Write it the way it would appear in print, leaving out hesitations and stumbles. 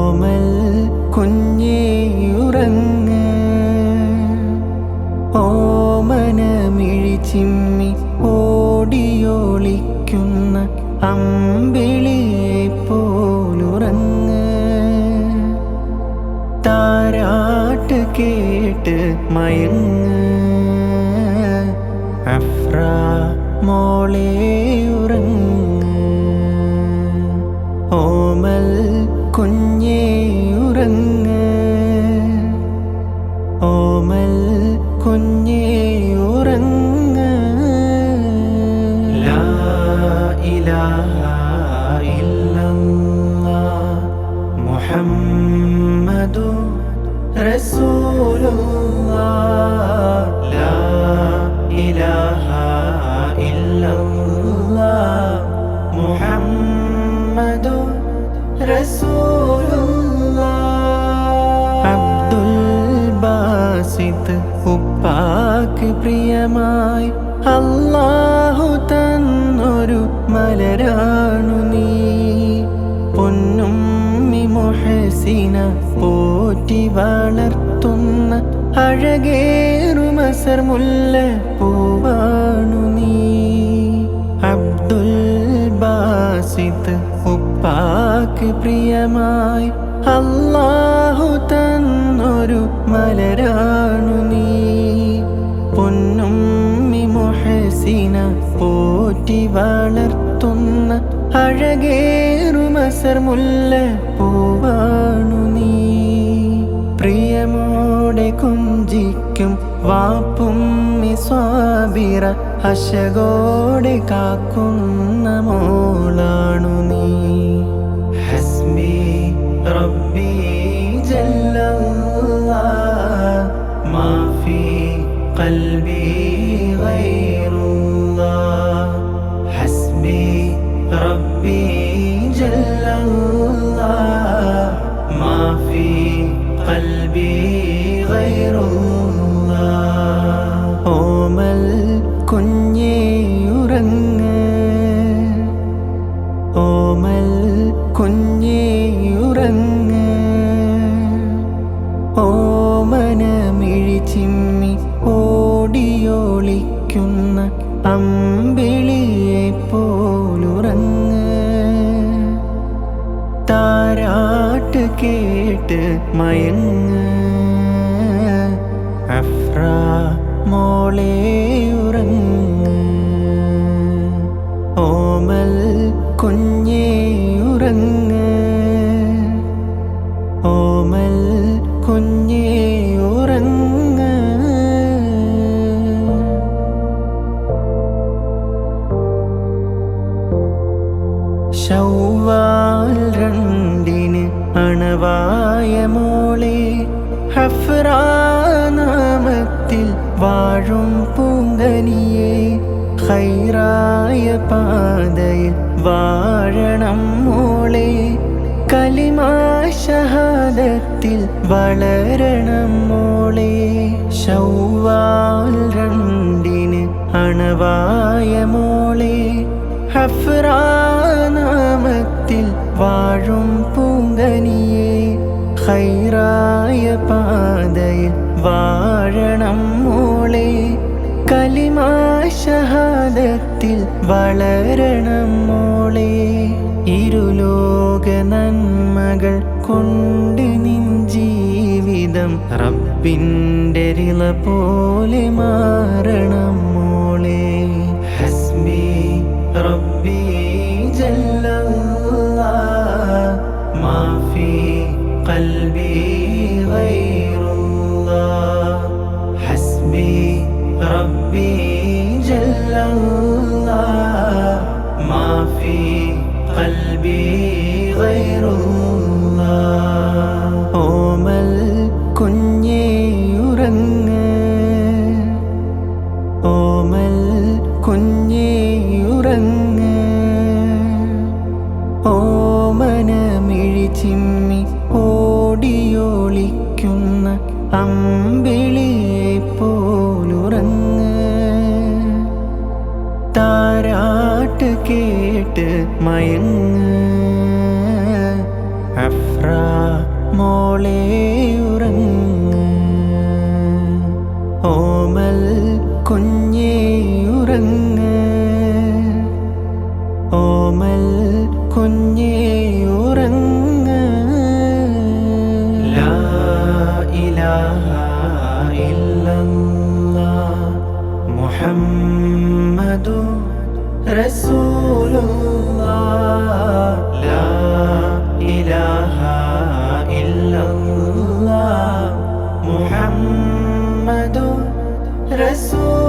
ഓമൽ കുഞ്ഞേ ഉറങ്ങ്, ഓമനമിഴി ചിമ്മി ഓടിയൊളിക്കുന്ന അമ്പിളിയെ പോലുറങ്ങ്. താരാട്ട് കേട്ട് മയങ്ങ്, അഫ്രാ മോളെ ഉറങ്ങ്. ഓമൽ കുഞ്ഞേ ഉറങ്ങ്, ഓമൽ കുഞ്ഞേ ഉറങ്ങ്. ലാ ഇലാഹ ഇല്ലല്ലാഹ് മുഹമ്മദുർ റസൂലുള്ളാഹ്. ലാ ഇലാഹ ഇല്ലല്ലാഹ് മുഹമ്മദുർ റസൂലുള്ളാഹ്. അബ്ദുൽ ബാസിത്ത് ഉപ്പാക്ക് പ്രിയമായി അല്ലാഹു തന്നൊരു മലരാണു നീ. പൊന്നുമ്മി മുഹ്സിന പോറ്റി വളർത്തുന്ന അഴകേറുമസർ മുല്ലപ്പൂവാണു നീ. അബ്ദുൽ ബാസിത്ത് ഉപ്പാക്ക് പ്രിയമായി അല്ലാഹു തന്നൊരു മലരാണു നീ. പൊന്നുമ്മി മുഹ്സിന പോറ്റി വളർത്തുന്ന അഴകേറുമസർ മുല്ലപ്പൂവാണു നീ. പ്രിയമോടെ കുഞ്ചിക്കും വാപ്പുമ്മി സ്വാബിറ ഹശകോടെ കാക്കുന്ന മോളാണു നീ. ഹസ്ബി റബ്ബി ജല്ലല്ലാഹ് മാഫി ഖൽബി ഗൈറുല്ലാഹ്. ഹസ്ബി റബ്ബി ജല്ലല്ലാഹ് മാഫി ഖൽബി ഗൈറുല്ലാഹ്. ഓമൽ കുഞ്ഞേ ഉറങ്ങ്, ഓമൽ കുഞ്ഞേ ഉറങ്ങ്. ഓമനമിഴി ചിമ്മി ഓടിയൊളിക്കുന്ന അമ്പിളിയെ പോലുറങ്ങ്. താരാട്ട് കേട്ട് മയങ്ങ്, അഫ്രാ മോളെ ഉറങ്ങ്. ഓമൽ കുഞ്ഞേ ഉറങ്ങ്, ഓമൽ കുഞ്ഞേ ഉറങ്ങ്. ശൗവാൽ 2 അണവായ മോളെ ഹഫ്റാ നാമത്തിൽ വാഴും പൂങ്കനിയെ. ഖൈറായ പാതയിൽ വാഴണം മോളെ, കലിമാ ഷഹാദത്തിൽ വളരണം മോളെ. ശൗവാൽ 2 അണവായ മോളെ ഹഫ്റാ നാമത്തിൽ വാഴും പൂങ്കനിയെ. ഖൈറായ പാതയിൽ വാഴണം മോളെ, കലിമാ ഷഹാദത്തിൽ വളരണം മോളെ. ഇരുലോക നന്മകൾ കൊണ്ട് നിൻ ജീവിതം റബ്ബിൻ്റെ റിള പോലെ മാറണം മോളെ. ഹസ്ബി റബ്ബി ജല്ലല്ലാഹ് മാഫി ഖൽബി ഗൈറുല്ലാഹ്. ഹസ്ബി റബ്ബി ജല്ലല്ലാഹ് മാഫി ഖൽബി ഗൈറുല്ലാഹ്. ഓമൽ കുഞ്ഞേ ഉറങ്ങ്, ഓമൽ കുഞ്ഞേ ഉറങ്ങ്. ഓമനമിഴി ചിമ്മി ഓടിയൊളിക്കുന്ന അമ്പിളിയെ പോലുറങ്ങ്. താരാട്ട് കേട്ട് മയങ്ങ്, അഫ്രാ സഹ്റ മോളെ ഉറങ്ങ്, ഓമൽ കുഞ്ഞേ ഉറങ്ങ്, ഓമൽ കുഞ്ഞേ ഉറങ്ങ്. ലാ ഇലാഹ ഇല്ലല്ലാഹ് മുഹമ്മദുർ റസൂലുള്ളാഹ്. ലാ ഇലാഹ ഇല്ലല്ലാഹ് മുഹമ്മദുർ റസൂലുള്ളാഹ്.